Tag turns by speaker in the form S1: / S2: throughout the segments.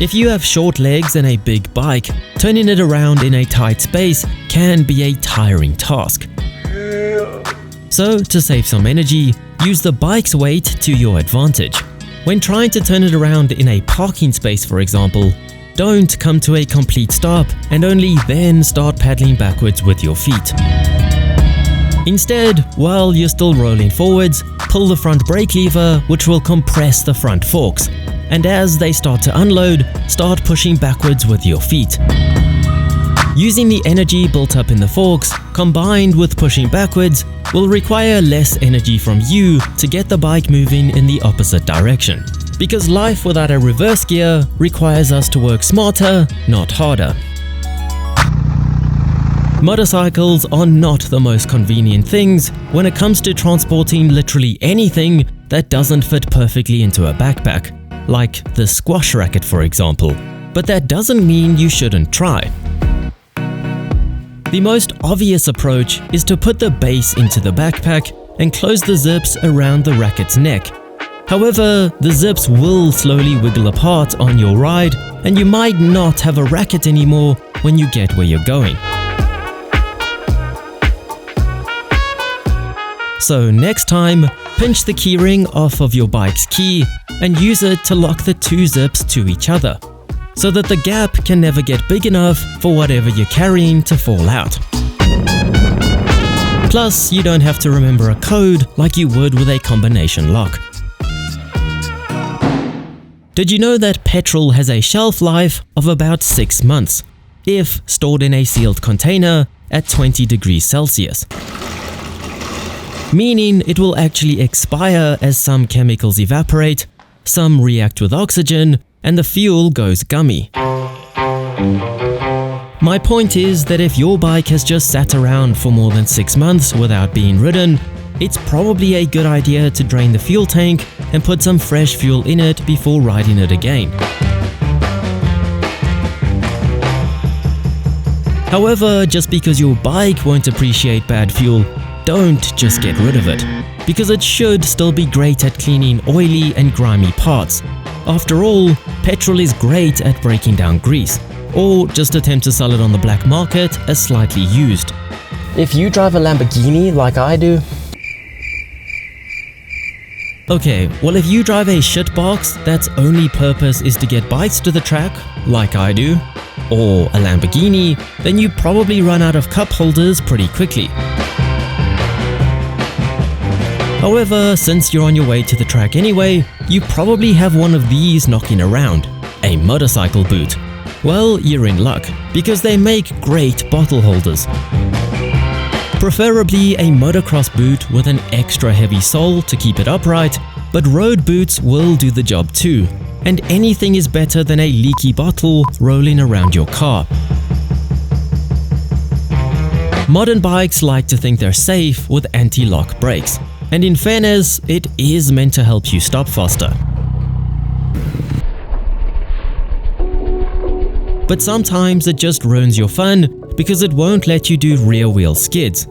S1: If you have short legs and a big bike, turning it around in a tight space can be a tiring task. So, to save some energy, use the bike's weight to your advantage. When trying to turn it around in a parking space, for example, don't come to a complete stop and only then start pedaling backwards with your feet. Instead, while you're still rolling forwards, pull the front brake lever, which will compress the front forks, and as they start to unload, start pushing backwards with your feet. Using the energy built up in the forks, combined with pushing backwards, will require less energy from you to get the bike moving in the opposite direction. Because life without a reverse gear requires us to work smarter, not harder. Motorcycles are not the most convenient things when it comes to transporting literally anything that doesn't fit perfectly into a backpack, like the squash racket for example, but that doesn't mean you shouldn't try. The most obvious approach is to put the base into the backpack and close the zips around the racket's neck. However, the zips will slowly wiggle apart on your ride and you might not have a racket anymore when you get where you're going. So next time, pinch the keyring off of your bike's key and use it to lock the two zips to each other, so that the gap can never get big enough for whatever you're carrying to fall out. Plus, you don't have to remember a code like you would with a combination lock. Did you know that petrol has a shelf life of about 6 months, if stored in a sealed container at 20 degrees Celsius? Meaning it will actually expire as some chemicals evaporate, some react with oxygen, and the fuel goes gummy. My point is that if your bike has just sat around for more than 6 months without being ridden, it's probably a good idea to drain the fuel tank and put some fresh fuel in it before riding it again. However, just because your bike won't appreciate bad fuel, don't just get rid of it, because it should still be great at cleaning oily and grimy parts. After all, petrol is great at breaking down grease, or just attempt to sell it on the black market as slightly used.
S2: If you drive a Lamborghini like I do...
S1: Okay, well if you drive a shitbox that's only purpose is to get bikes to the track, like I do, or a Lamborghini, then you probably run out of cup holders pretty quickly. However, since you're on your way to the track anyway, you probably have one of these knocking around, a motorcycle boot. Well, you're in luck, because they make great bottle holders. Preferably a motocross boot with an extra heavy sole to keep it upright, but road boots will do the job too, and anything is better than a leaky bottle rolling around your car. Modern bikes like to think they're safe with anti-lock brakes. And in fairness, it is meant to help you stop faster. But sometimes it just ruins your fun because it won't let you do rear wheel skids.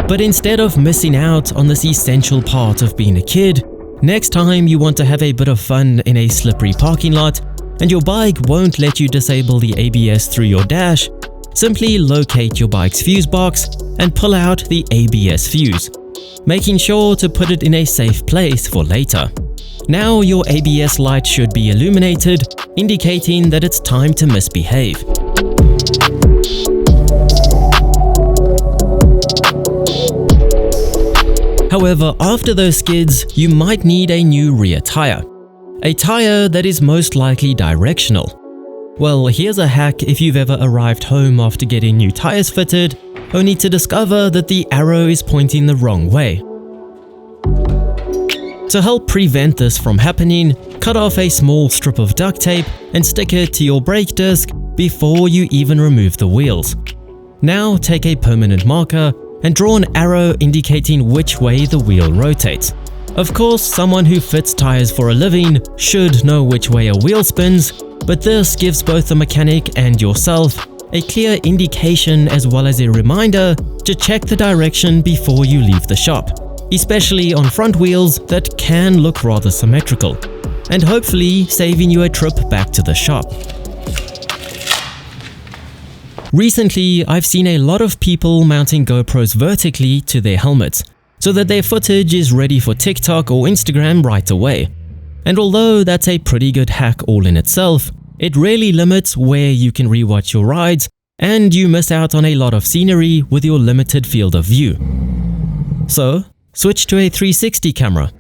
S1: But instead of missing out on this essential part of being a kid, next time you want to have a bit of fun in a slippery parking lot and your bike won't let you disable the ABS through your dash, simply locate your bike's fuse box and pull out the ABS fuse, making sure to put it in a safe place for later. Now your ABS light should be illuminated, indicating that it's time to misbehave. However, after those skids, you might need a new rear tire. A tire that is most likely directional. Well, here's a hack if you've ever arrived home after getting new tires fitted, only to discover that the arrow is pointing the wrong way. To help prevent this from happening, cut off a small strip of duct tape and stick it to your brake disc before you even remove the wheels. Now take a permanent marker and draw an arrow indicating which way the wheel rotates. Of course, someone who fits tires for a living should know which way a wheel spins, but this gives both the mechanic and yourself a clear indication as well as a reminder to check the direction before you leave the shop, especially on front wheels that can look rather symmetrical. and hopefully saving you a trip back to the shop. Recently, I've seen a lot of people mounting GoPros vertically to their helmets, so that their footage is ready for TikTok or Instagram right away. And although that's a pretty good hack all in itself, it really limits where you can rewatch your rides, and you miss out on a lot of scenery with your limited field of view. So, switch to a 360 camera.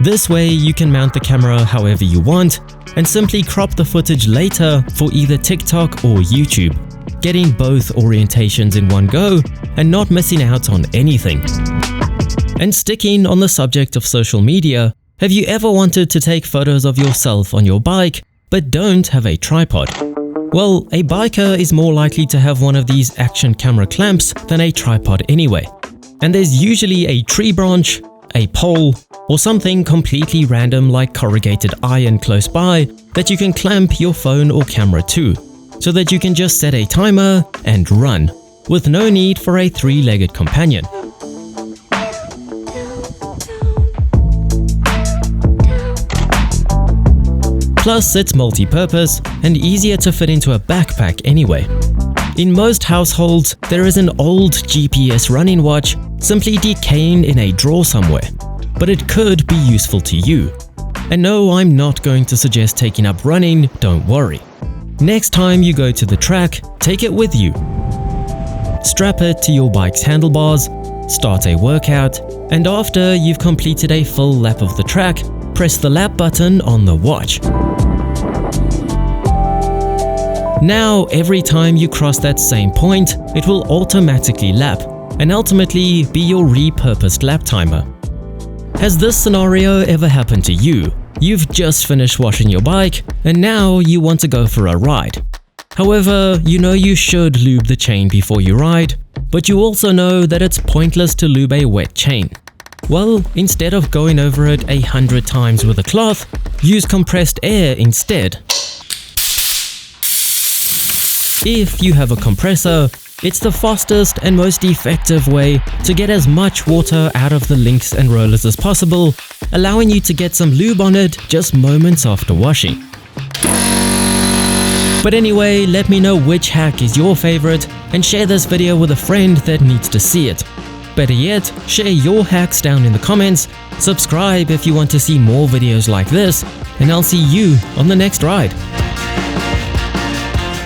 S1: This way you can mount the camera however you want and simply crop the footage later for either TikTok or YouTube, getting both orientations in one go and not missing out on anything. And sticking on the subject of social media, have you ever wanted to take photos of yourself on your bike but don't have a tripod? Well, a biker is more likely to have one of these action camera clamps than a tripod anyway. And there's usually a tree branch, a pole, or something completely random like corrugated iron close by that you can clamp your phone or camera to, so that you can just set a timer and run, with no need for a three-legged companion. Plus, it's multi-purpose and easier to fit into a backpack anyway. In most households, there is an old GPS running watch simply decaying in a drawer somewhere, but it could be useful to you. And no, I'm not going to suggest taking up running, don't worry. Next time you go to the track, take it with you. Strap it to your bike's handlebars, start a workout, and after you've completed a full lap of the track, press the lap button on the watch. Now, every time you cross that same point, it will automatically lap and ultimately be your repurposed lap timer. Has this scenario ever happened to you? You've just finished washing your bike and now you want to go for a ride. However, you know you should lube the chain before you ride, but you also know that it's pointless to lube a wet chain. Well, instead of going over it 100 times with a cloth, use compressed air instead. If you have a compressor, it's the fastest and most effective way to get as much water out of the links and rollers as possible, allowing you to get some lube on it just moments after washing. But anyway, let me know which hack is your favorite and share this video with a friend that needs to see it. Better yet, share your hacks down in the comments, subscribe if you want to see more videos like this, and I'll see you on the next ride.